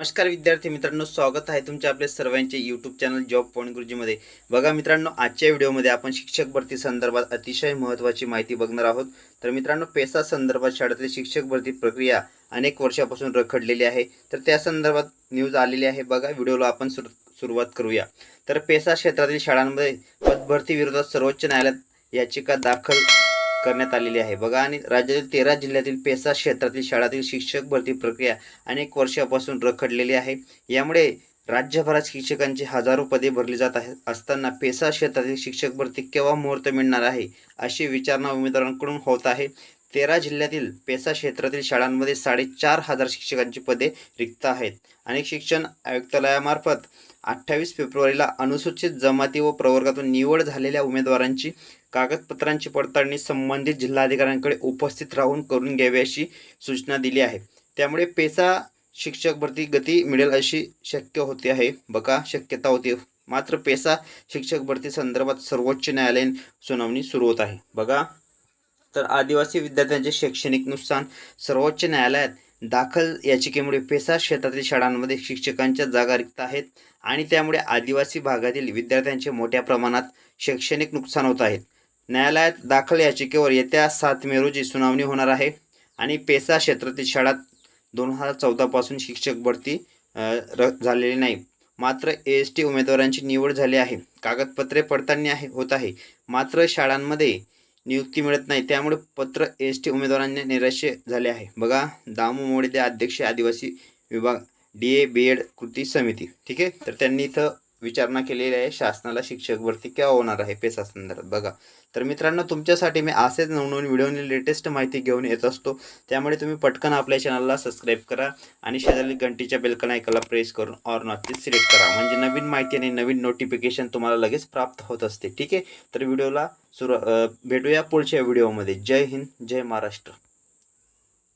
नमस्कार विद्यार्थी मित्रांनो, स्वागत आहे तुमच्या आपल्या सर्वांचे यूट्यूब चॅनल जॉब पॉईंट गुरुजीमध्ये। बघा मित्रांनो, आजच्या व्हिडिओमध्ये आपण शिक्षक भरती संदर्भात अतिशय महत्त्वाची माहिती बघणार आहोत। तर मित्रांनो, पेसा संदर्भात शाळेतील शिक्षक भरती प्रक्रिया अनेक वर्षापासून रखडलेली आहे, तर त्या संदर्भात न्यूज आलेली आहे। बघा, व्हिडिओला आपण सुरुवात करूया। तर पेसा क्षेत्रातील शाळांमध्ये पदभरती विरोधात सर्वोच्च न्यायालयात याचिका दाखल करण्यात आलेली आहे। बघा, आणि राज्यातील 13 जिल्ह्यातील पेसा क्षेत्रातील शाळातील शिक्षक भरती प्रक्रिया अनेक वर्षापासून रखडलेली आहे। यामुळे राज्यभरात शिक्षकांची हजारो पदे भरली जात असताना पेसा क्षेत्रातील शिक्षक भरती केव्हा मुहूर्त मिळणार आहे अशी विचारणा उमेदवारांकडून होत आहे। 13 जिल्ह्यातील पेसा क्षेत्रातील शाळांमध्ये 4,500 शिक्षकांची पदे रिक्त आहेत। अनेक शिक्षण आयुक्तालयामार्फत 28 फेब्रुवारीला अनुसूचित जमाती व प्रवर्गातून निवड झालेल्या उमेदवारांची कागदपत्रांची पडताळणी संबंधित जिल्हाधिकाऱ्यांकडे उपस्थित राहून करून घ्यावी अशी सूचना दिली आहे। त्यामुळे पेसा शिक्षक भरती गती मिळेल अशी शक्य होते आहे। बघा, शक्यता होती, मात्र पेसा शिक्षक भरती संदर्भात सर्वोच्च न्यायालयीन सुनावणी सुरू होत आहे। बघा, तर आदिवासी विद्यार्थ्यांचे शैक्षणिक नुकसान सर्वोच्च न्यायालयात दाखल याचिकेमुळे पेसा क्षेत्रातील शाळांमध्ये शिक्षकांच्या जागा रिक्त आहेत आणि त्यामुळे आदिवासी भागातील विद्यार्थ्यांचे मोठ्या प्रमाणात शैक्षणिक नुकसान होत आहे। न्यायालयात दाखल याचिकेवर येत्या 7 मे रोजी सुनावणी होणार आहे आणि पेसा क्षेत्रातील शाळात 2014 पासून शिक्षक भरती झालेली नाही, मात्र AST उमेदवारांची निवड झाली आहे। कागदपत्रे पडताळणी होत आहे, मात्र शाळांमध्ये नियुक्ती मिळत नाही, त्यामुळे पत्र AST उमेदवारांनी निराश झाले आहे। बघा, दामू मोडे अध्यक्ष आदिवासी विभाग DA BEd कृती समिती, ठीक आहे, तर त्यांनी इथं विचारणा केलेली आहे शासनाला शिक्षक भरती केव्हा होणार आहे पेसा संदर्भात। बघा, तर मित्रांनो, तुमच्यासाठी मी असेच नवनवीन व्हिडिओनी लेटेस्ट माहिती घेऊन येत असतो, त्यामुळे तुम्ही पटकन आपल्या चॅनलला सबस्क्राईब करा आणि शेजारी घंटीच्या बेलकन आयकॉनला प्रेस करून ऑल नॉटची सिलेक्ट करा, म्हणजे नवीन माहिती आणि नवीन नोटिफिकेशन तुम्हाला लगेच प्राप्त होत असते। ठीक आहे, तर व्हिडिओला भेटूया पुढच्या व्हिडिओमध्ये। जय हिंद, जय महाराष्ट्र।